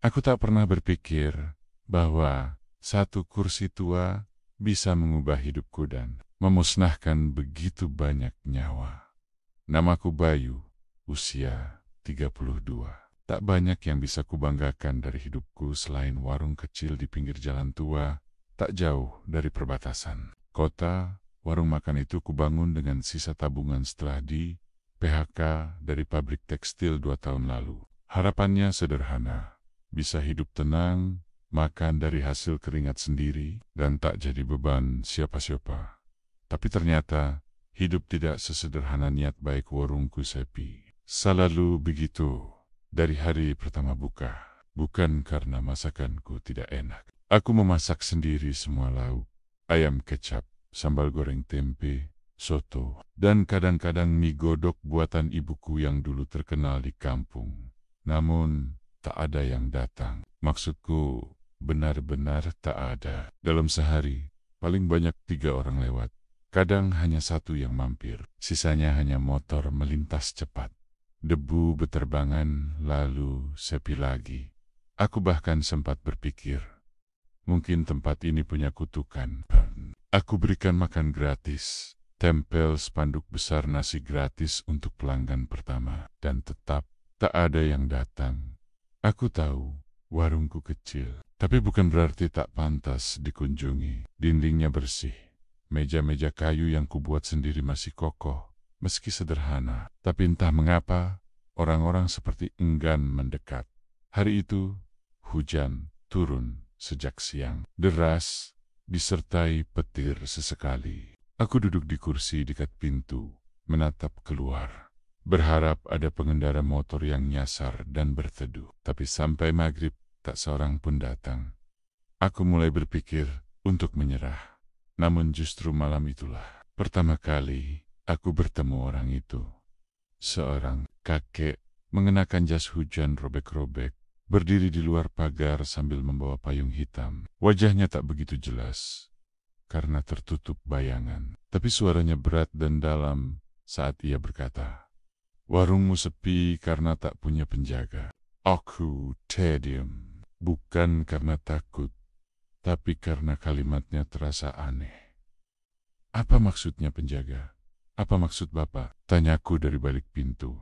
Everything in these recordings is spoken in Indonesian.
Aku tak pernah berpikir bahwa satu kursi tua bisa mengubah hidupku dan memusnahkan begitu banyak nyawa. Namaku Bayu, usia 32. Tak banyak yang bisa kubanggakan dari hidupku selain warung kecil di pinggir jalan tua, tak jauh dari perbatasan kota. Warung makan itu kubangun dengan sisa tabungan setelah di PHK dari pabrik tekstil 2 tahun lalu. Harapannya sederhana, bisa hidup tenang, makan dari hasil keringat sendiri, dan tak jadi beban siapa-siapa. Tapi ternyata, hidup tidak sesederhana niat baik warungku sepi. Selalu begitu, dari hari pertama buka, bukan karena masakanku tidak enak. Aku memasak sendiri semua lauk, ayam kecap, sambal goreng tempe, soto, dan kadang-kadang mie godok buatan ibuku yang dulu terkenal di kampung. Namun, tak ada yang datang. Maksudku, benar-benar tak ada. Dalam sehari, paling banyak 3 orang lewat. Kadang hanya 1 yang mampir. Sisanya hanya motor melintas cepat. Debu beterbangan, lalu sepi lagi. Aku bahkan sempat berpikir, mungkin tempat ini punya kutukan. Aku berikan makan gratis, tempel spanduk besar nasi gratis untuk pelanggan pertama, dan tetap tak ada yang datang. Aku tahu warungku kecil, tapi bukan berarti tak pantas dikunjungi. Dindingnya bersih, meja-meja kayu yang kubuat sendiri masih kokoh, meski sederhana. Tapi entah mengapa, orang-orang seperti enggan mendekat. Hari itu, hujan turun sejak siang, deras, disertai petir sesekali. Aku duduk di kursi dekat pintu, menatap keluar, berharap ada pengendara motor yang nyasar dan berteduh. Tapi sampai maghrib, tak seorang pun datang. Aku mulai berpikir untuk menyerah. Namun justru malam itulah pertama kali aku bertemu orang itu. Seorang kakek mengenakan jas hujan robek-robek, berdiri di luar pagar sambil membawa payung hitam. Wajahnya tak begitu jelas, karena tertutup bayangan. Tapi suaranya berat dan dalam saat ia berkata, "Warungmu sepi karena tak punya penjaga." Aku terdiam, bukan karena takut, tapi karena kalimatnya terasa aneh. "Apa maksudnya penjaga? Apa maksud Bapak?" tanyaku dari balik pintu.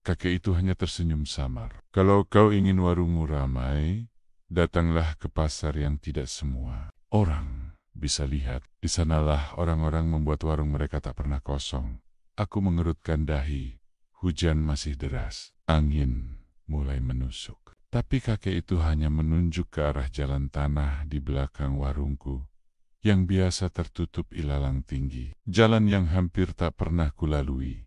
Kakek itu hanya tersenyum samar. "Kalau kau ingin warungmu ramai, datanglah ke pasar yang tidak semua orang bisa lihat. Di sanalah orang-orang membuat warung mereka tak pernah kosong." Aku mengerutkan dahi. Hujan masih deras. Angin mulai menusuk. Tapi kakek itu hanya menunjuk ke arah jalan tanah di belakang warungku, yang biasa tertutup ilalang tinggi. Jalan yang hampir tak pernah kulalui.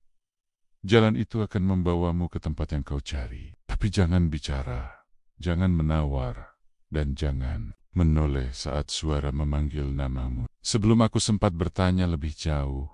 Jalan itu akan membawamu ke tempat yang kau cari. Tapi jangan bicara, jangan menawar, dan jangan menoleh saat suara memanggil namamu. Sebelum aku sempat bertanya lebih jauh,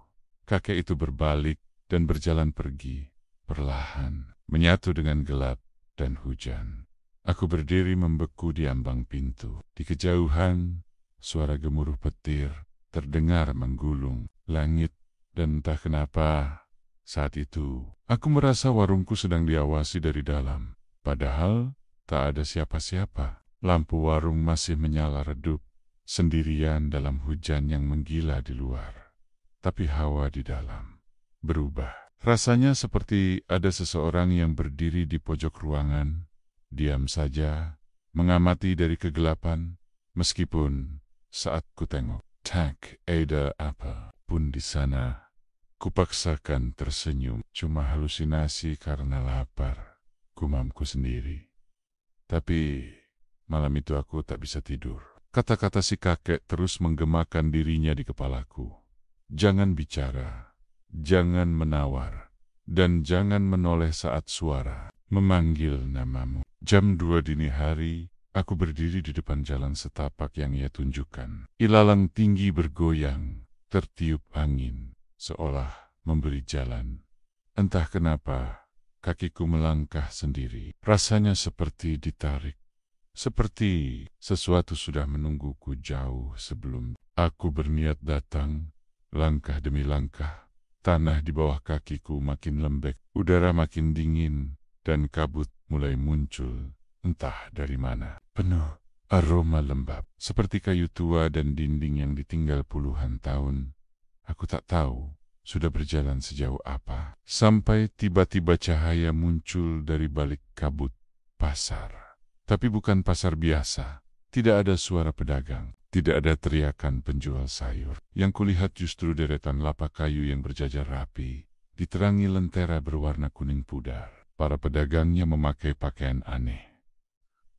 kakek itu berbalik dan berjalan pergi, perlahan, menyatu dengan gelap dan hujan. Aku berdiri membeku di ambang pintu. Di kejauhan, suara gemuruh petir terdengar menggulung langit, dan entah kenapa, saat itu, aku merasa warungku sedang diawasi dari dalam. Padahal, tak ada siapa-siapa. Lampu warung masih menyala redup, sendirian dalam hujan yang menggila di luar. Tapi hawa di dalam berubah. Rasanya seperti ada seseorang yang berdiri di pojok ruangan, diam saja, mengamati dari kegelapan, meskipun saat ku tengok, tak ada apa pun di sana. Kupaksakan tersenyum, cuma halusinasi karena lapar, gumamku sendiri. Tapi malam itu aku tak bisa tidur. Kata-kata si kakek terus menggemakan dirinya di kepalaku. Jangan bicara, jangan menawar, dan jangan menoleh saat suara memanggil namamu. Jam 2 dini hari, aku berdiri di depan jalan setapak yang ia tunjukkan. Ilalang tinggi bergoyang, tertiup angin, seolah memberi jalan. Entah kenapa, kakiku melangkah sendiri. Rasanya seperti ditarik. Seperti sesuatu sudah menungguku jauh sebelum aku berniat datang. Langkah demi langkah, tanah di bawah kakiku makin lembek, udara makin dingin, dan kabut mulai muncul. entah dari mana, penuh aroma lembab, seperti kayu tua dan dinding yang ditinggal puluhan tahun. Aku tak tahu sudah berjalan sejauh apa, sampai tiba-tiba cahaya muncul dari balik kabut pasar. Tapi bukan pasar biasa, tidak ada suara pedagang, tidak ada teriakan penjual sayur. Yang kulihat justru deretan lapak kayu yang berjajar rapi, diterangi lentera berwarna kuning pudar. Para pedagangnya memakai pakaian aneh.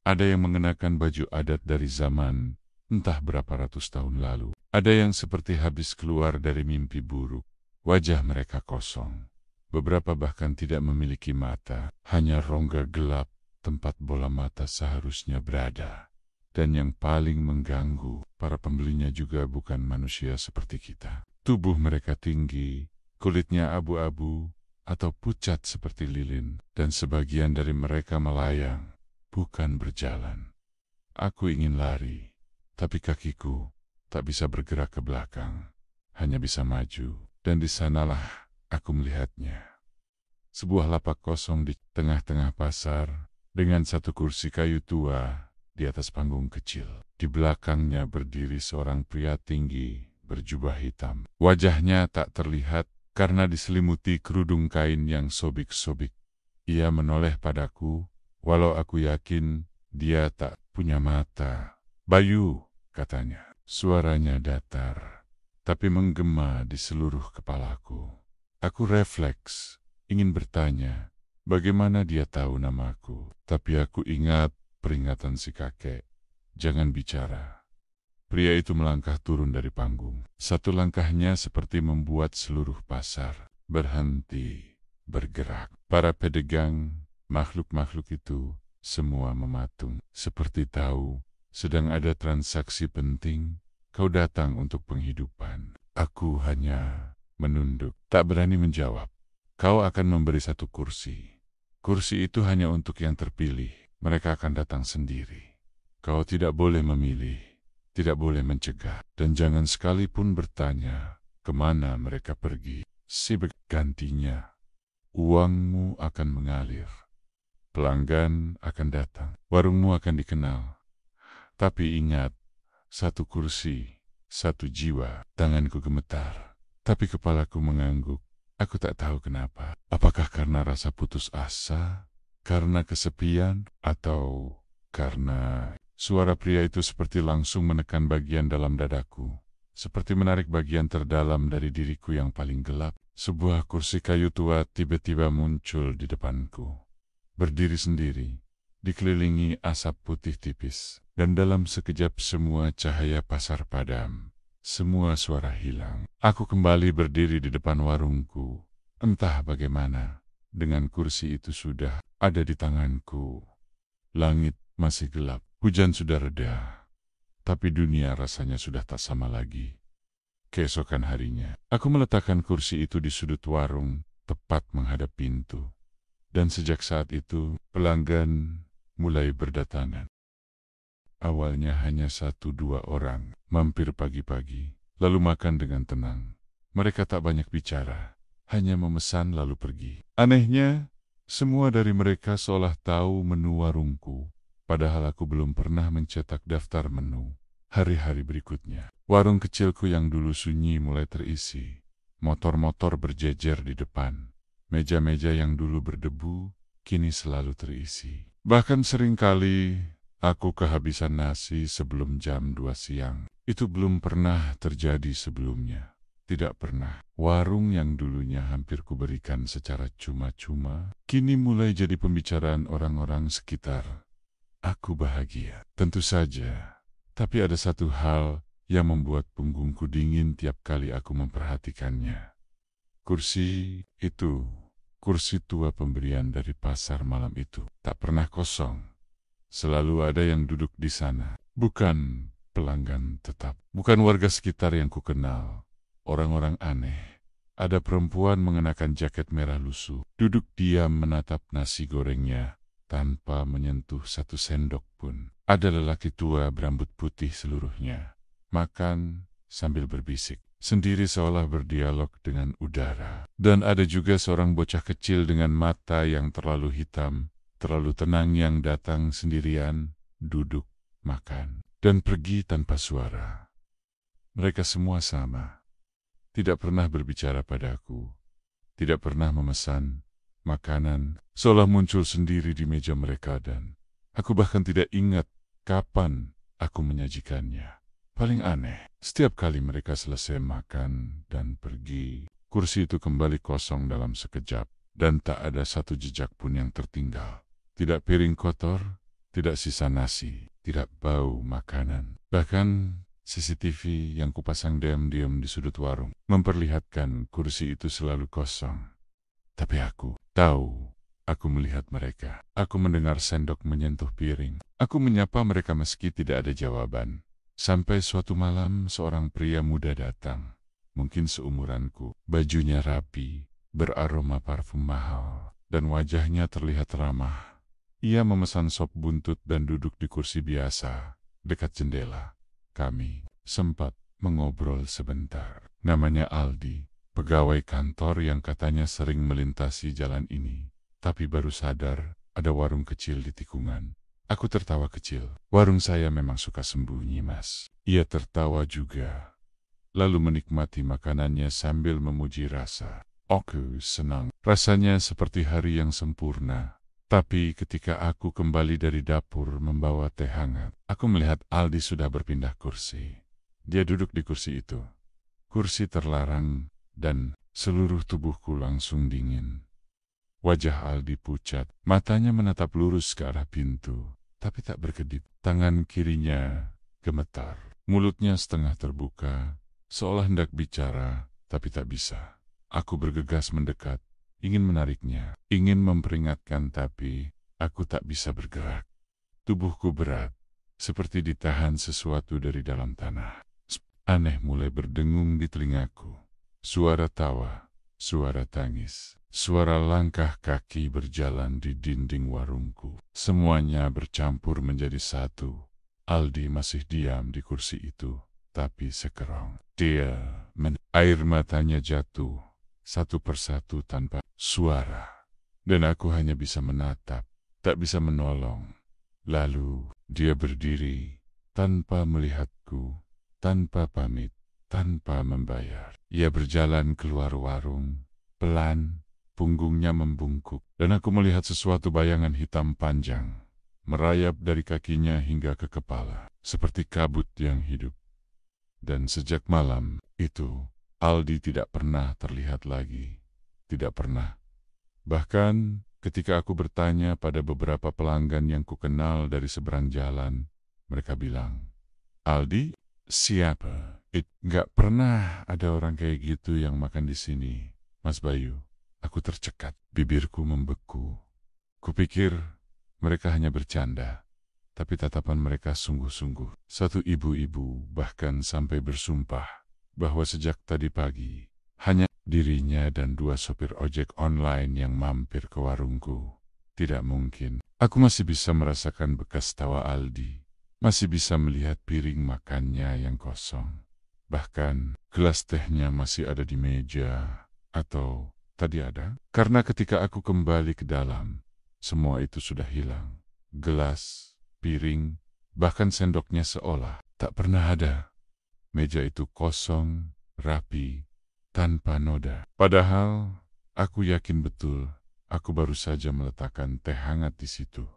Ada yang mengenakan baju adat dari zaman entah berapa ratus tahun lalu. Ada yang seperti habis keluar dari mimpi buruk. Wajah mereka kosong. Beberapa bahkan tidak memiliki mata, hanya rongga gelap tempat bola mata seharusnya berada. Dan yang paling mengganggu, para pembelinya juga bukan manusia seperti kita. Tubuh mereka tinggi, kulitnya abu-abu atau pucat seperti lilin, dan sebagian dari mereka melayang, bukan berjalan. Aku ingin lari, tapi kakiku tak bisa bergerak ke belakang, hanya bisa maju, dan di sanalah aku melihatnya. Sebuah lapak kosong di tengah-tengah pasar, dengan satu kursi kayu tua di atas panggung kecil. Di belakangnya berdiri seorang pria tinggi, berjubah hitam. Wajahnya tak terlihat karena diselimuti kerudung kain yang sobik-sobik. Ia menoleh padaku, walau aku yakin dia tak punya mata. "Bayu," katanya. Suaranya datar, tapi menggema di seluruh kepalaku. Aku refleks, ingin bertanya, bagaimana dia tahu namaku. Tapi aku ingat peringatan si kakek, jangan bicara. Pria itu melangkah turun dari panggung. Satu langkahnya seperti membuat seluruh pasar berhenti, bergerak. Para pedagang, makhluk-makhluk itu, semua mematung. Seperti tahu, sedang ada transaksi penting, kau datang untuk penghidupan. Aku hanya menunduk, tak berani menjawab. Kau akan memberi satu kursi. Kursi itu hanya untuk yang terpilih. Mereka akan datang sendiri. Kau tidak boleh memilih. Tidak boleh mencegah, dan jangan sekalipun bertanya kemana mereka pergi. Gantinya, uangmu akan mengalir. Pelanggan akan datang, warungmu akan dikenal. Tapi ingat, satu kursi, satu jiwa. Tanganku gemetar, tapi kepalaku mengangguk. Aku tak tahu kenapa. Apakah karena rasa putus asa, karena kesepian, atau karena... Suara pria itu seperti langsung menekan bagian dalam dadaku, seperti menarik bagian terdalam dari diriku yang paling gelap. Sebuah kursi kayu tua tiba-tiba muncul di depanku. Berdiri sendiri, dikelilingi asap putih tipis, dan dalam sekejap semua cahaya pasar padam. Semua suara hilang. Aku kembali berdiri di depan warungku. Entah bagaimana, dengan kursi itu sudah ada di tanganku. Langit masih gelap. Hujan sudah reda, tapi dunia rasanya sudah tak sama lagi. Keesokan harinya, aku meletakkan kursi itu di sudut warung, tepat menghadap pintu. Dan sejak saat itu, pelanggan mulai berdatangan. Awalnya hanya 1-2 orang, mampir pagi-pagi, lalu makan dengan tenang. Mereka tak banyak bicara, hanya memesan lalu pergi. Anehnya, semua dari mereka seolah tahu menu warungku. Padahal aku belum pernah mencetak daftar menu. Hari-hari berikutnya, warung kecilku yang dulu sunyi mulai terisi. Motor-motor berjejer di depan. Meja-meja yang dulu berdebu, kini selalu terisi. Bahkan seringkali, aku kehabisan nasi sebelum jam 2 siang. Itu belum pernah terjadi sebelumnya. Tidak pernah. Warung yang dulunya hampir kuberikan secara cuma-cuma, kini mulai jadi pembicaraan orang-orang sekitar. Aku bahagia, tentu saja. Tapi ada satu hal yang membuat punggungku dingin tiap kali aku memperhatikannya. Kursi itu, kursi tua pemberian dari pasar malam itu, tak pernah kosong. Selalu ada yang duduk di sana. Bukan pelanggan tetap, bukan warga sekitar yang kukenal. Orang-orang aneh. Ada perempuan mengenakan jaket merah lusuh, duduk diam menatap nasi gorengnya. Tanpa menyentuh satu sendok pun. Ada lelaki tua berambut putih seluruhnya. Makan sambil berbisik. Sendiri seolah berdialog dengan udara. Dan ada juga seorang bocah kecil dengan mata yang terlalu hitam terlalu tenang yang datang sendirian, duduk, makan, dan pergi tanpa suara. Mereka semua sama. Tidak pernah berbicara padaku. Tidak pernah memesan makanan, seolah muncul sendiri di meja mereka dan aku bahkan tidak ingat kapan aku menyajikannya. Paling aneh, setiap kali mereka selesai makan dan pergi, kursi itu kembali kosong dalam sekejap dan tak ada satu jejak pun yang tertinggal. Tidak piring kotor, tidak sisa nasi, tidak bau makanan. Bahkan CCTV yang kupasang diam-diam di sudut warung memperlihatkan kursi itu selalu kosong. Tapi aku tahu, aku melihat mereka. Aku mendengar sendok menyentuh piring. Aku menyapa mereka meski tidak ada jawaban. Sampai suatu malam seorang pria muda datang. Mungkin seumuranku. Bajunya rapi, beraroma parfum mahal, dan wajahnya terlihat ramah. Ia memesan sop buntut dan duduk di kursi biasa, dekat jendela. Kami sempat mengobrol sebentar. Namanya Aldi, pegawai kantor yang katanya sering melintasi jalan ini. Tapi baru sadar ada warung kecil di tikungan. Aku tertawa kecil. Warung saya memang suka sembunyi, Mas. Ia tertawa juga, lalu menikmati makanannya sambil memuji rasa. Aku senang. Rasanya seperti hari yang sempurna. Tapi ketika aku kembali dari dapur membawa teh hangat, aku melihat Aldi sudah berpindah kursi. Dia duduk di kursi itu. Kursi terlarang dan seluruh tubuhku langsung dingin. Wajah Aldi pucat, matanya menatap lurus ke arah pintu, tapi tak berkedip. Tangan kirinya gemetar, mulutnya setengah terbuka, seolah hendak bicara, tapi tak bisa. Aku bergegas mendekat, ingin menariknya, ingin memperingatkan, tapi aku tak bisa bergerak. Tubuhku berat, seperti ditahan sesuatu dari dalam tanah. Aneh mulai berdengung di telingaku. Suara tawa, suara tangis, suara langkah kaki berjalan di dinding warungku. Semuanya bercampur menjadi satu. Aldi masih diam di kursi itu, tapi sekerong. Air matanya jatuh, satu persatu tanpa suara. Dan aku hanya bisa menatap, tak bisa menolong. Lalu dia berdiri, tanpa melihatku, tanpa pamit, tanpa membayar. Ia berjalan keluar warung, pelan, punggungnya membungkuk, dan aku melihat sesuatu bayangan hitam panjang, merayap dari kakinya hingga ke kepala, seperti kabut yang hidup. Dan sejak malam itu, Aldi tidak pernah terlihat lagi. Tidak pernah. Bahkan ketika aku bertanya pada beberapa pelanggan yang kukenal dari seberang jalan, mereka bilang, Aldi, siapa? Nggak pernah ada orang kayak gitu yang makan di sini, Mas Bayu. Aku tercekat, bibirku membeku. Kupikir mereka hanya bercanda, tapi tatapan mereka sungguh-sungguh. Satu ibu-ibu bahkan sampai bersumpah bahwa sejak tadi pagi, hanya dirinya dan dua sopir ojek online yang mampir ke warungku. Tidak mungkin. Aku masih bisa merasakan bekas tawa Aldi. Masih bisa melihat piring makannya yang kosong. Bahkan gelas tehnya masih ada di meja. Atau tadi ada? Karena ketika aku kembali ke dalam, semua itu sudah hilang. Gelas, piring, bahkan sendoknya seolah tak pernah ada. Meja itu kosong, rapi, tanpa noda. Padahal aku yakin betul aku baru saja meletakkan teh hangat di situ.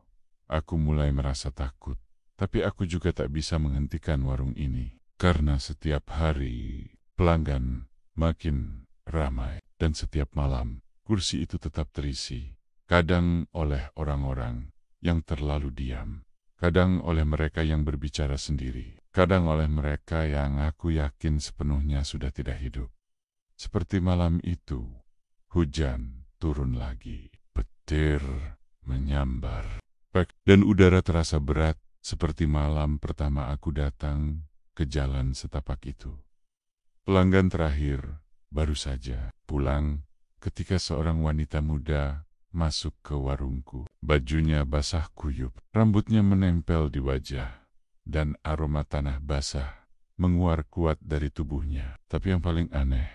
Aku mulai merasa takut, tapi aku juga tak bisa menghentikan warung ini. Karena setiap hari pelanggan makin ramai dan setiap malam kursi itu tetap terisi. Kadang oleh orang-orang yang terlalu diam. Kadang oleh mereka yang berbicara sendiri. Kadang oleh mereka yang aku yakin sepenuhnya sudah tidak hidup. Seperti malam itu, hujan turun lagi. Petir menyambar. Dan udara terasa berat seperti malam pertama aku datang ke jalan setapak itu. Pelanggan terakhir baru saja pulang ketika seorang wanita muda masuk ke warungku. Bajunya basah kuyup, rambutnya menempel di wajah, dan aroma tanah basah menguar kuat dari tubuhnya. Tapi yang paling aneh,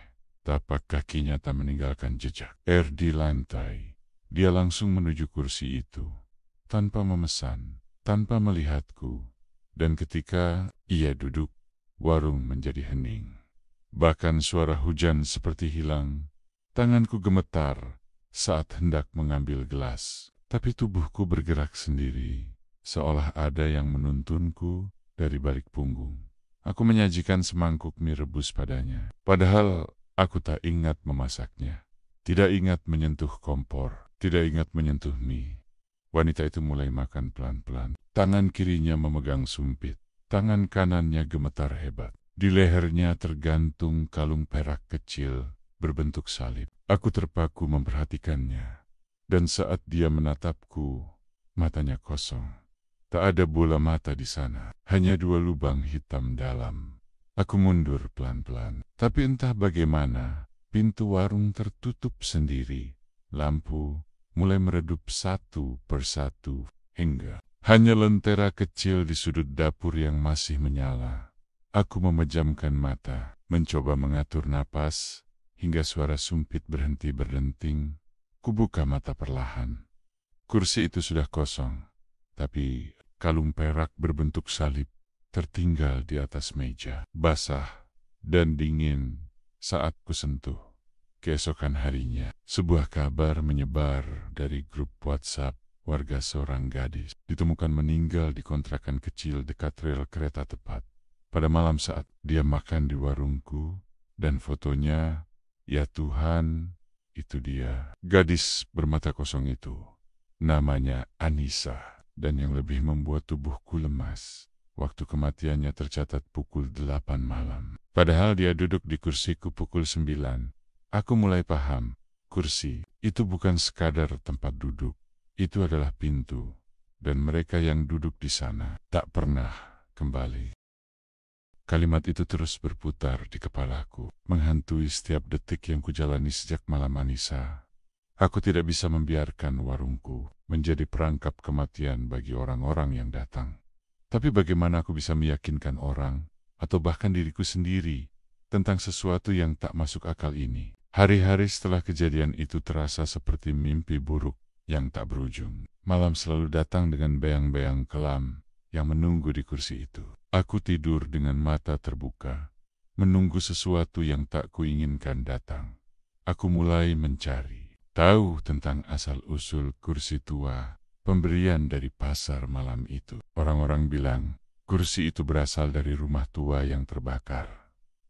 tapak kakinya tak meninggalkan jejak. Di lantai, dia langsung menuju kursi itu. tanpa memesan, tanpa melihatku. Dan ketika ia duduk, warung menjadi hening. Bahkan suara hujan seperti hilang. Tanganku gemetar saat hendak mengambil gelas. Tapi tubuhku bergerak sendiri, seolah ada yang menuntunku dari balik punggung. Aku menyajikan semangkuk mie rebus padanya. Padahal aku tak ingat memasaknya. Tidak ingat menyentuh kompor. Tidak ingat menyentuh mie. Wanita itu mulai makan pelan-pelan. Tangan kirinya memegang sumpit. Tangan kanannya gemetar hebat. Di lehernya tergantung kalung perak kecil berbentuk salib. Aku terpaku memperhatikannya. Dan saat dia menatapku, matanya kosong. Tak ada bola mata di sana. Hanya 2 lubang hitam dalam. Aku mundur pelan-pelan. Tapi entah bagaimana, pintu warung tertutup sendiri. Lampu mulai meredup satu persatu hingga hanya lentera kecil di sudut dapur yang masih menyala. Aku memejamkan mata, mencoba mengatur napas, hingga suara sumpit berhenti berdenting. Kubuka mata perlahan. Kursi itu sudah kosong, tapi kalung perak berbentuk salib tertinggal di atas meja, basah dan dingin saat kusentuh. Keesokan harinya, sebuah kabar menyebar dari grup WhatsApp. Warga seorang gadis ditemukan meninggal di kontrakan kecil dekat rel kereta tepat. Pada malam saat dia makan di warungku, dan fotonya, ya Tuhan, itu dia. Gadis bermata kosong itu. Namanya Anissa. Dan yang lebih membuat tubuhku lemas, waktu kematiannya tercatat pukul 8 malam. Padahal dia duduk di kursiku pukul 9. Aku mulai paham, kursi itu bukan sekadar tempat duduk. Itu adalah pintu, dan mereka yang duduk di sana tak pernah kembali. Kalimat itu terus berputar di kepalaku, menghantui setiap detik yang kujalani sejak malam Anissa. Aku tidak bisa membiarkan warungku menjadi perangkap kematian bagi orang-orang yang datang. Tapi bagaimana aku bisa meyakinkan orang, atau bahkan diriku sendiri, tentang sesuatu yang tak masuk akal ini? Hari-hari setelah kejadian itu terasa seperti mimpi buruk yang tak berujung. Malam selalu datang dengan bayang-bayang kelam yang menunggu di kursi itu. Aku tidur dengan mata terbuka, menunggu sesuatu yang tak kuinginkan datang. Aku mulai mencari tahu tentang asal-usul kursi tua, pemberian dari pasar malam itu. Orang-orang bilang, kursi itu berasal dari rumah tua yang terbakar,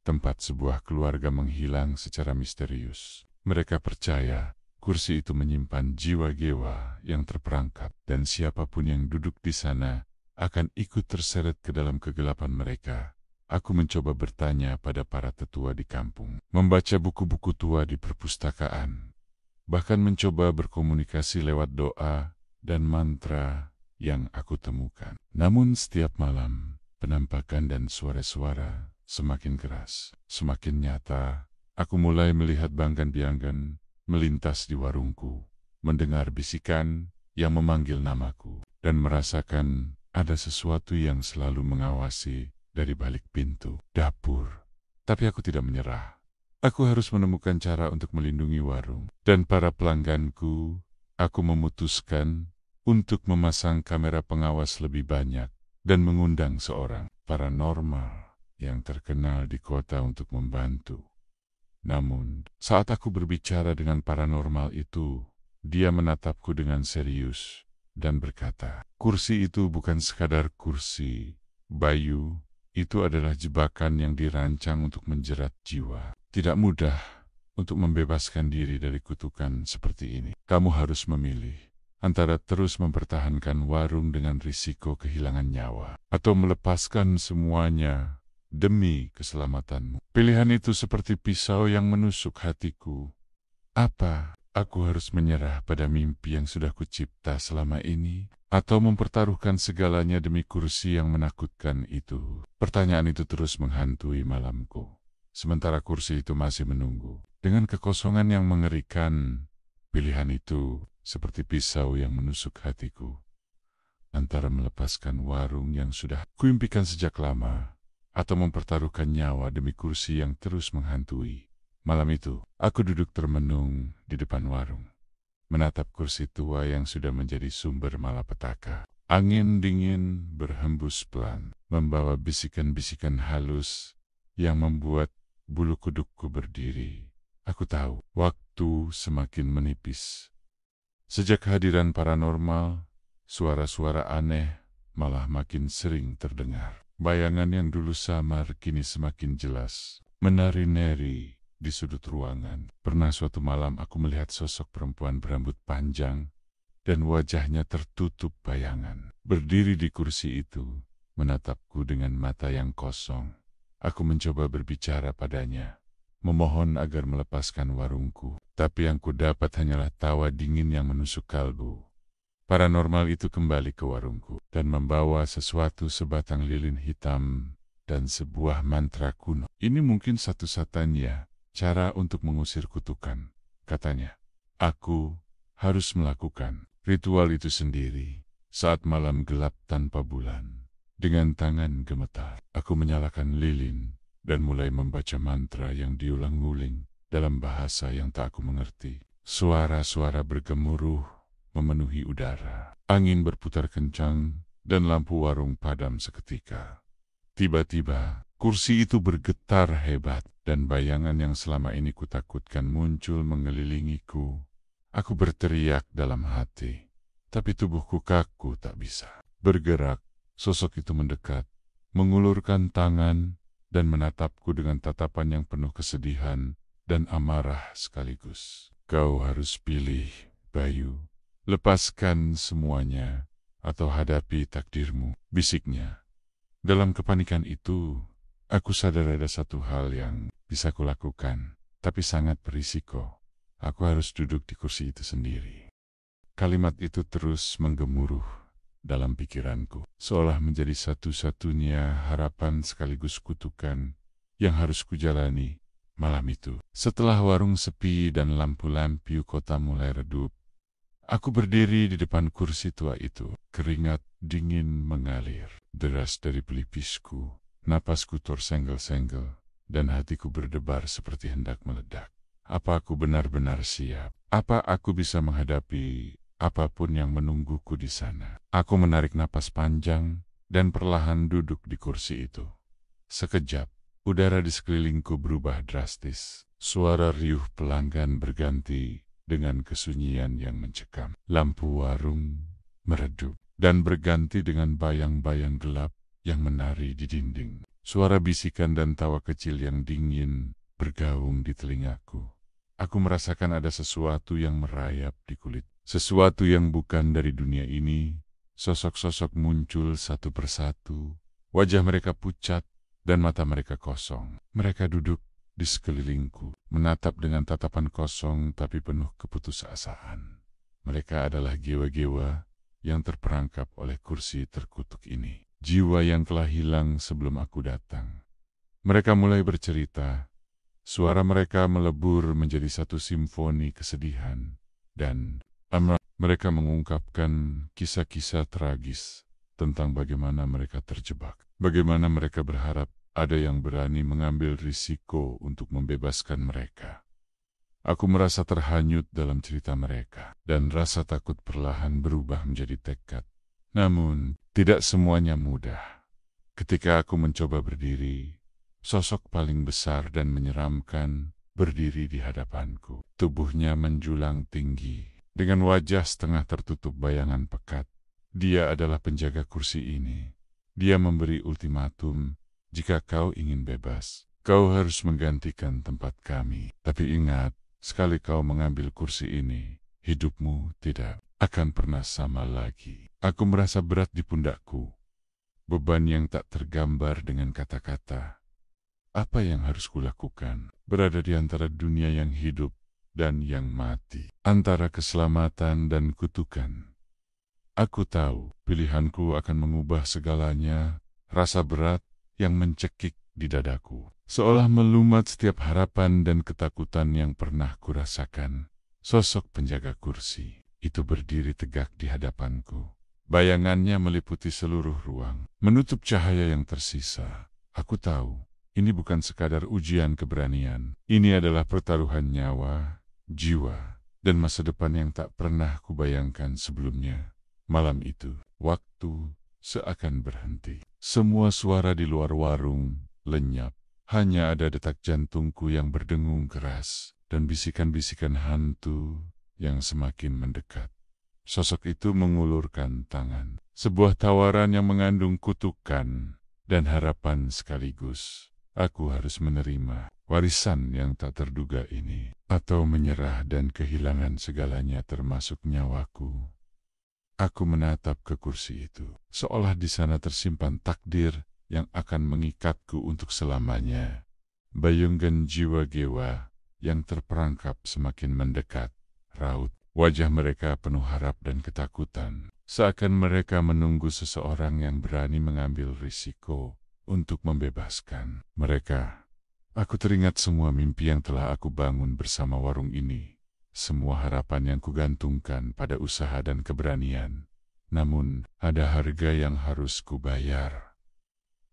tempat sebuah keluarga menghilang secara misterius. Mereka percaya kursi itu menyimpan jiwa-jiwa yang terperangkap, dan siapapun yang duduk di sana akan ikut terseret ke dalam kegelapan mereka. Aku mencoba bertanya pada para tetua di kampung, membaca buku-buku tua di perpustakaan, bahkan mencoba berkomunikasi lewat doa dan mantra yang aku temukan. Namun setiap malam, penampakan dan suara-suara semakin keras, semakin nyata. Aku mulai melihat banggan-biangan melintas di warungku, mendengar bisikan yang memanggil namaku, dan merasakan ada sesuatu yang selalu mengawasi dari balik pintu dapur. Tapi aku tidak menyerah. Aku harus menemukan cara untuk melindungi warung dan para pelangganku. Aku memutuskan untuk memasang kamera pengawas lebih banyak dan mengundang seorang paranormal yang terkenal di kota untuk membantu. Namun, saat aku berbicara dengan paranormal itu, dia menatapku dengan serius dan berkata, kursi itu bukan sekadar kursi, Bayu, itu adalah jebakan yang dirancang untuk menjerat jiwa. Tidak mudah untuk membebaskan diri dari kutukan seperti ini. Kamu harus memilih antara terus mempertahankan warung dengan risiko kehilangan nyawa, atau melepaskan semuanya demi keselamatanmu. Pilihan itu seperti pisau yang menusuk hatiku. Apa aku harus menyerah pada mimpi yang sudah kucipta selama ini, atau mempertaruhkan segalanya demi kursi yang menakutkan itu? Pertanyaan itu terus menghantui malamku, sementara kursi itu masih menunggu. Dengan kekosongan yang mengerikan, pilihan itu seperti pisau yang menusuk hatiku, antara melepaskan warung yang sudah kuimpikan sejak lama, atau mempertaruhkan nyawa demi kursi yang terus menghantui. Malam itu, aku duduk termenung di depan warung. menatap kursi tua yang sudah menjadi sumber malapetaka. Angin dingin berhembus pelan, membawa bisikan-bisikan halus yang membuat bulu kudukku berdiri. Aku tahu, waktu semakin menipis. Sejak kehadiran paranormal, suara-suara aneh malah makin sering terdengar. Bayangan yang dulu samar kini semakin jelas, menari-nari di sudut ruangan. Pernah suatu malam aku melihat sosok perempuan berambut panjang dan wajahnya tertutup bayangan. Berdiri di kursi itu, menatapku dengan mata yang kosong. Aku mencoba berbicara padanya, memohon agar melepaskan warungku. Tapi yang kudapat hanyalah tawa dingin yang menusuk kalbu. Paranormal itu kembali ke warungku dan membawa sesuatu sebatang lilin hitam dan sebuah mantra kuno. Ini mungkin satu-satunya cara untuk mengusir kutukan, katanya. Aku harus melakukan ritual itu sendiri saat malam gelap tanpa bulan. Dengan tangan gemetar, aku menyalakan lilin dan mulai membaca mantra yang diulang-ulang dalam bahasa yang tak aku mengerti. Suara-suara bergemuruh memenuhi udara. Angin berputar kencang dan lampu warung padam seketika. Tiba-tiba, kursi itu bergetar hebat dan bayangan yang selama ini kutakutkan muncul mengelilingiku. Aku berteriak dalam hati, tapi tubuhku kaku tak bisa bergerak. Sosok itu mendekat, mengulurkan tangan dan menatapku dengan tatapan yang penuh kesedihan dan amarah sekaligus. Kau harus pilih, Bayu. Lepaskan semuanya atau hadapi takdirmu, bisiknya. Dalam kepanikan itu, aku sadar ada satu hal yang bisa kulakukan, tapi sangat berisiko. Aku harus duduk di kursi itu sendiri. Kalimat itu terus menggemuruh dalam pikiranku, seolah menjadi satu-satunya harapan sekaligus kutukan yang harus kujalani malam itu. Setelah warung sepi dan lampu-lampu kota mulai redup, aku berdiri di depan kursi tua itu. Keringat dingin mengalir deras dari pelipisku, napasku tersenggel-senggel, dan hatiku berdebar seperti hendak meledak. Apa aku benar-benar siap? Apa aku bisa menghadapi apapun yang menungguku di sana? Aku menarik napas panjang dan perlahan duduk di kursi itu. Sekejap, udara di sekelilingku berubah drastis. Suara riuh pelanggan berganti dengan kesunyian yang mencekam. Lampu warung meredup dan berganti dengan bayang-bayang gelap yang menari di dinding. Suara bisikan dan tawa kecil yang dingin bergaung di telingaku. Aku merasakan ada sesuatu yang merayap di kulit. Sesuatu yang bukan dari dunia ini. Sosok-sosok muncul satu persatu. Wajah mereka pucat dan mata mereka kosong. Mereka duduk di sekelilingku, menatap dengan tatapan kosong tapi penuh keputusasaan. Mereka adalah gewa-gewa yang terperangkap oleh kursi terkutuk ini. Jiwa yang telah hilang sebelum aku datang. Mereka mulai bercerita. Suara mereka melebur menjadi satu simfoni kesedihan. Dan mereka mengungkapkan kisah-kisah tragis tentang bagaimana mereka terjebak. Bagaimana mereka berharap ada yang berani mengambil risiko untuk membebaskan mereka. Aku merasa terhanyut dalam cerita mereka, dan rasa takut perlahan berubah menjadi tekad. Namun, tidak semuanya mudah. Ketika aku mencoba berdiri, sosok paling besar dan menyeramkan berdiri di hadapanku. Tubuhnya menjulang tinggi, dengan wajah setengah tertutup bayangan pekat. Dia adalah penjaga kursi ini. Dia memberi ultimatum. Jika kau ingin bebas, kau harus menggantikan tempat kami. Tapi ingat, sekali kau mengambil kursi ini, hidupmu tidak akan pernah sama lagi. Aku merasa berat di pundakku. Beban yang tak tergambar dengan kata-kata. Apa yang harus kulakukan? Berada di antara dunia yang hidup dan yang mati. Antara keselamatan dan kutukan. Aku tahu pilihanku akan mengubah segalanya. Rasa berat yang mencekik di dadaku, seolah melumat setiap harapan dan ketakutan yang pernah kurasakan. Sosok penjaga kursi itu berdiri tegak di hadapanku. Bayangannya meliputi seluruh ruang, menutup cahaya yang tersisa. Aku tahu, ini bukan sekadar ujian keberanian. Ini adalah pertaruhan nyawa, jiwa, dan masa depan yang tak pernah kubayangkan sebelumnya. Malam itu, waktu seakan berhenti. Semua suara di luar warung lenyap. Hanya ada detak jantungku yang berdengung keras dan bisikan-bisikan hantu yang semakin mendekat. Sosok itu mengulurkan tangan. Sebuah tawaran yang mengandung kutukan dan harapan sekaligus. Aku harus menerima warisan yang tak terduga ini, atau menyerah dan kehilangan segalanya termasuk nyawaku. Aku menatap ke kursi itu, seolah di sana tersimpan takdir yang akan mengikatku untuk selamanya. Bayungan jiwa gewa yang terperangkap semakin mendekat, raut. Wajah mereka penuh harap dan ketakutan, seakan mereka menunggu seseorang yang berani mengambil risiko untuk membebaskan mereka. Aku teringat semua mimpi yang telah aku bangun bersama warung ini, semua harapan yang kugantungkan pada usaha dan keberanian. Namun, ada harga yang harus kubayar.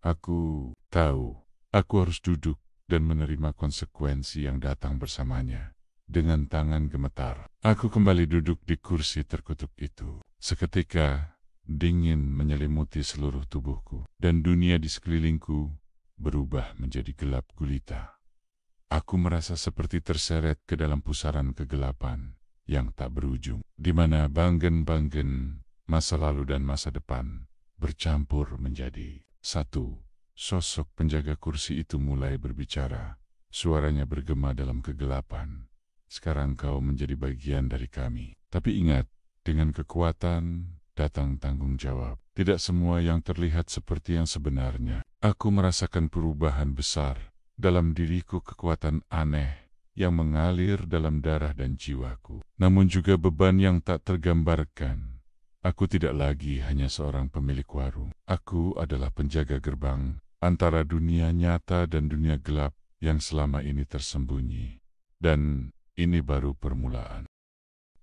Aku tahu, aku harus duduk dan menerima konsekuensi yang datang bersamanya. Dengan tangan gemetar, aku kembali duduk di kursi terkutuk itu. Seketika, dingin menyelimuti seluruh tubuhku, dan dunia di sekelilingku berubah menjadi gelap gulita. Aku merasa seperti terseret ke dalam pusaran kegelapan yang tak berujung, di mana banggen-banggen masa lalu dan masa depan bercampur menjadi satu. Sosok penjaga kursi itu mulai berbicara. Suaranya bergema dalam kegelapan. Sekarang kau menjadi bagian dari kami. Tapi ingat, dengan kekuatan datang tanggung jawab. Tidak semua yang terlihat seperti yang sebenarnya. Aku merasakan perubahan besar dalam diriku, kekuatan aneh yang mengalir dalam darah dan jiwaku. Namun juga beban yang tak tergambarkan. Aku tidak lagi hanya seorang pemilik warung. Aku adalah penjaga gerbang antara dunia nyata dan dunia gelap yang selama ini tersembunyi. Dan ini baru permulaan.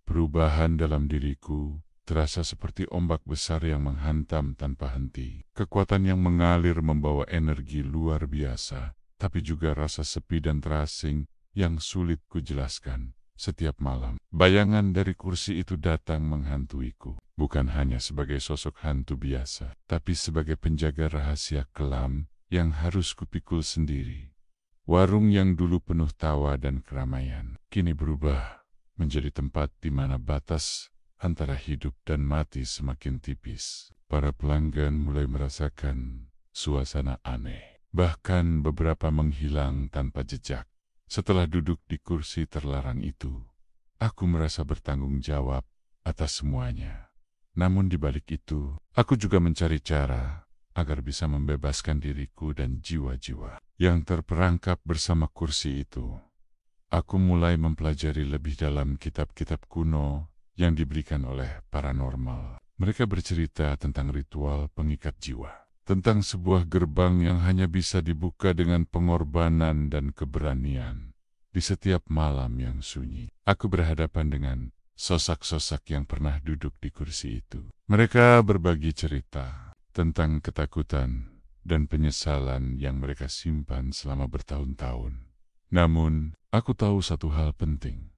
Perubahan dalam diriku terasa seperti ombak besar yang menghantam tanpa henti. Kekuatan yang mengalir membawa energi luar biasa, tapi juga rasa sepi dan terasing yang sulit kujelaskan. Setiap malam, bayangan dari kursi itu datang menghantuiku. Bukan hanya sebagai sosok hantu biasa, tapi sebagai penjaga rahasia kelam yang harus kupikul sendiri. Warung yang dulu penuh tawa dan keramaian, kini berubah menjadi tempat di mana batas antara hidup dan mati semakin tipis. Para pelanggan mulai merasakan suasana aneh. Bahkan beberapa menghilang tanpa jejak. Setelah duduk di kursi terlarang itu, aku merasa bertanggung jawab atas semuanya. Namun di balik itu, aku juga mencari cara agar bisa membebaskan diriku dan jiwa-jiwa yang terperangkap bersama kursi itu. Aku mulai mempelajari lebih dalam kitab-kitab kuno yang diberikan oleh paranormal. Mereka bercerita tentang ritual pengikat jiwa, tentang sebuah gerbang yang hanya bisa dibuka dengan pengorbanan dan keberanian. Di setiap malam yang sunyi, aku berhadapan dengan sosok-sosok yang pernah duduk di kursi itu. Mereka berbagi cerita tentang ketakutan dan penyesalan yang mereka simpan selama bertahun-tahun. Namun, aku tahu satu hal penting.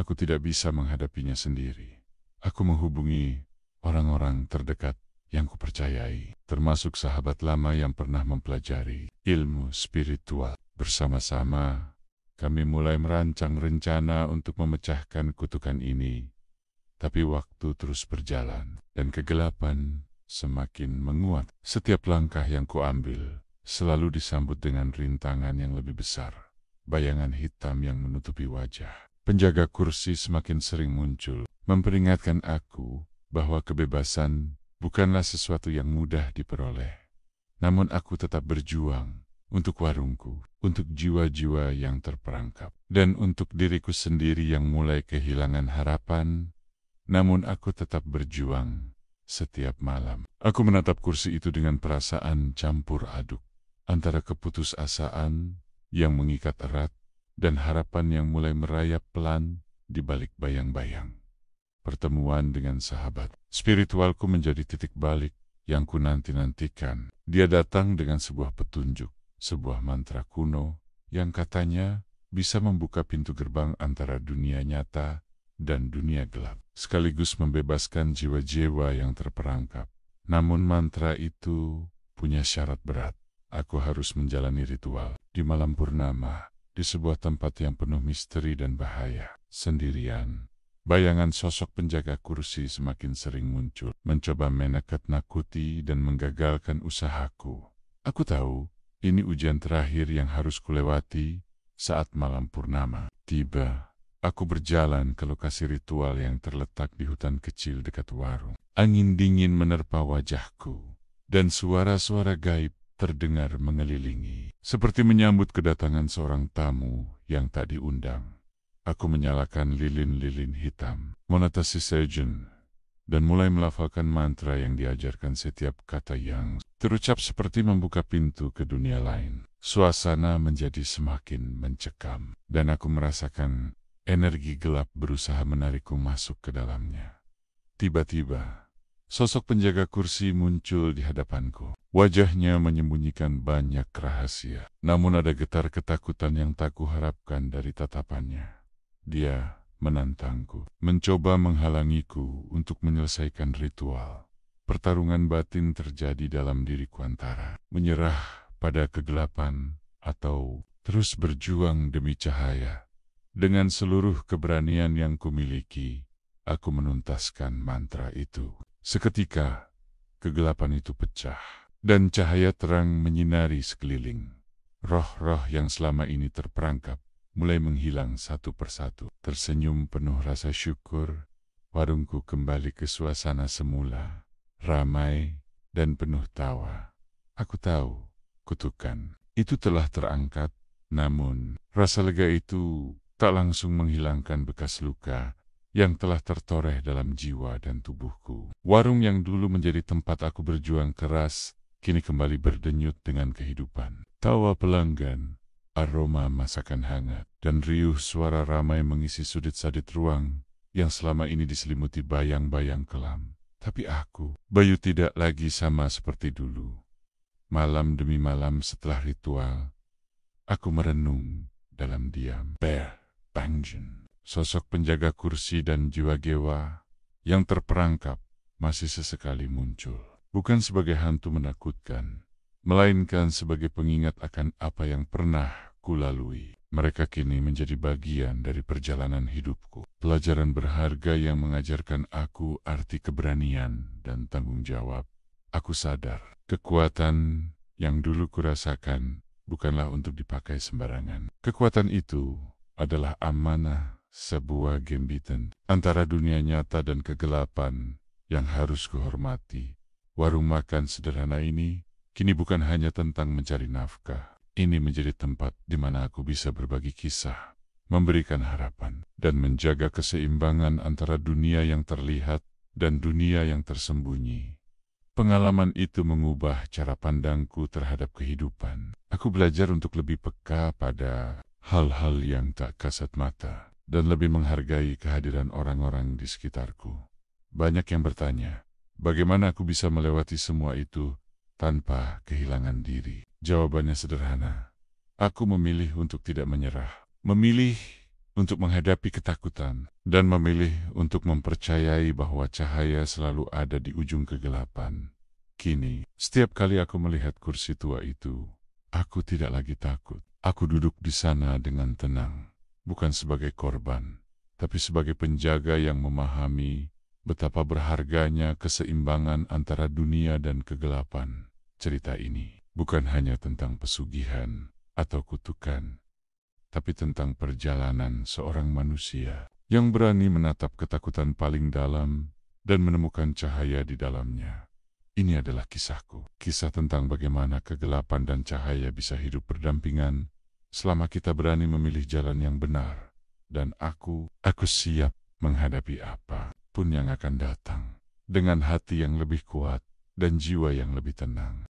Aku tidak bisa menghadapinya sendiri. Aku menghubungi orang-orang terdekat yang kupercayai, termasuk sahabat lama yang pernah mempelajari ilmu spiritual. Bersama-sama, kami mulai merancang rencana untuk memecahkan kutukan ini. Tapi waktu terus berjalan, dan kegelapan semakin menguat. Setiap langkah yang kuambil selalu disambut dengan rintangan yang lebih besar. Bayangan hitam yang menutupi wajah penjaga kursi semakin sering muncul, memperingatkan aku bahwa kebebasan bukanlah sesuatu yang mudah diperoleh. Namun aku tetap berjuang untuk warungku, untuk jiwa-jiwa yang terperangkap, dan untuk diriku sendiri yang mulai kehilangan harapan. Namun aku tetap berjuang setiap malam. Aku menatap kursi itu dengan perasaan campur aduk, antara keputusasaan yang mengikat erat dan harapan yang mulai merayap pelan di balik bayang-bayang. Pertemuan dengan sahabat spiritualku menjadi titik balik yang ku nanti-nantikan. Dia datang dengan sebuah petunjuk, sebuah mantra kuno yang katanya bisa membuka pintu gerbang antara dunia nyata dan dunia gelap, sekaligus membebaskan jiwa-jiwa yang terperangkap. Namun mantra itu punya syarat berat. Aku harus menjalani ritual di malam purnama, di sebuah tempat yang penuh misteri dan bahaya, sendirian. Bayangan sosok penjaga kursi semakin sering muncul, mencoba menakut-nakuti dan menggagalkan usahaku. Aku tahu, ini ujian terakhir yang harus kulewati saat malam purnama tiba. Aku berjalan ke lokasi ritual yang terletak di hutan kecil dekat warung. Angin dingin menerpa wajahku, dan suara-suara gaib terdengar mengelilingi. Seperti menyambut kedatangan seorang tamu yang tak diundang. Aku menyalakan lilin-lilin hitam, monotasi sejen, dan mulai melafalkan mantra yang diajarkan. Setiap kata yang terucap seperti membuka pintu ke dunia lain. Suasana menjadi semakin mencekam, dan aku merasakan energi gelap berusaha menarikku masuk ke dalamnya. Tiba-tiba, sosok penjaga kursi muncul di hadapanku. Wajahnya menyembunyikan banyak rahasia, namun ada getar ketakutan yang tak kuharapkan dari tatapannya. Dia menantangku, mencoba menghalangiku untuk menyelesaikan ritual. Pertarungan batin terjadi dalam diriku antara menyerah pada kegelapan atau terus berjuang demi cahaya. Dengan seluruh keberanian yang kumiliki, aku menuntaskan mantra itu. Seketika, kegelapan itu pecah, dan cahaya terang menyinari sekeliling. Roh-roh yang selama ini terperangkap mulai menghilang satu persatu. Tersenyum penuh rasa syukur, warungku kembali ke suasana semula, ramai dan penuh tawa. Aku tahu, kutukan itu telah terangkat, namun rasa lega itu tak langsung menghilangkan bekas luka yang telah tertoreh dalam jiwa dan tubuhku. Warung yang dulu menjadi tempat aku berjuang keras, kini kembali berdenyut dengan kehidupan. Tawa pelanggan, aroma masakan hangat, dan riuh suara ramai mengisi sudut-sadut ruang yang selama ini diselimuti bayang-bayang kelam. Tapi aku, Bayu, tidak lagi sama seperti dulu. Malam demi malam setelah ritual, aku merenung dalam diam. Bear Bangjen, sosok penjaga kursi dan jiwa gewa yang terperangkap, masih sesekali muncul. Bukan sebagai hantu menakutkan, melainkan sebagai pengingat akan apa yang pernah kulalui. Mereka kini menjadi bagian dari perjalanan hidupku. Pelajaran berharga yang mengajarkan aku arti keberanian dan tanggung jawab. Aku sadar, kekuatan yang dulu kurasakan bukanlah untuk dipakai sembarangan. Kekuatan itu adalah amanah, sebuah gembitan antara dunia nyata dan kegelapan yang harus kuhormati. Warung makan sederhana ini kini bukan hanya tentang mencari nafkah. Ini menjadi tempat di mana aku bisa berbagi kisah, memberikan harapan, dan menjaga keseimbangan antara dunia yang terlihat dan dunia yang tersembunyi. Pengalaman itu mengubah cara pandangku terhadap kehidupan. Aku belajar untuk lebih peka pada hal-hal yang tak kasat mata, dan lebih menghargai kehadiran orang-orang di sekitarku. Banyak yang bertanya, bagaimana aku bisa melewati semua itu tanpa kehilangan diri? Jawabannya sederhana. Aku memilih untuk tidak menyerah, memilih untuk menghadapi ketakutan, dan memilih untuk mempercayai bahwa cahaya selalu ada di ujung kegelapan. Kini, setiap kali aku melihat kursi tua itu, aku tidak lagi takut. Aku duduk di sana dengan tenang, bukan sebagai korban, tapi sebagai penjaga yang memahami betapa berharganya keseimbangan antara dunia dan kegelapan. Cerita ini bukan hanya tentang pesugihan atau kutukan, tapi tentang perjalanan seorang manusia yang berani menatap ketakutan paling dalam dan menemukan cahaya di dalamnya. Ini adalah kisahku, kisah tentang bagaimana kegelapan dan cahaya bisa hidup berdampingan selama kita berani memilih jalan yang benar. Dan aku siap menghadapi apa pun yang akan datang dengan hati yang lebih kuat dan jiwa yang lebih tenang.